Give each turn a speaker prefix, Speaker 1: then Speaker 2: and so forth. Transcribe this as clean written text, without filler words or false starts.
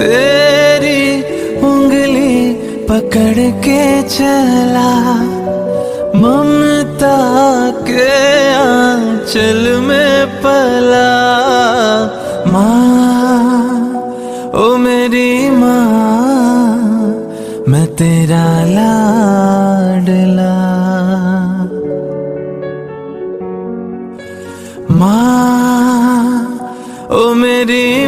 Speaker 1: तेरी उंगली पकड़ के चला, ममता के आंचल में पला। माँ ओ मेरी माँ, मैं तेरा लाडला। माँ ओ मेरी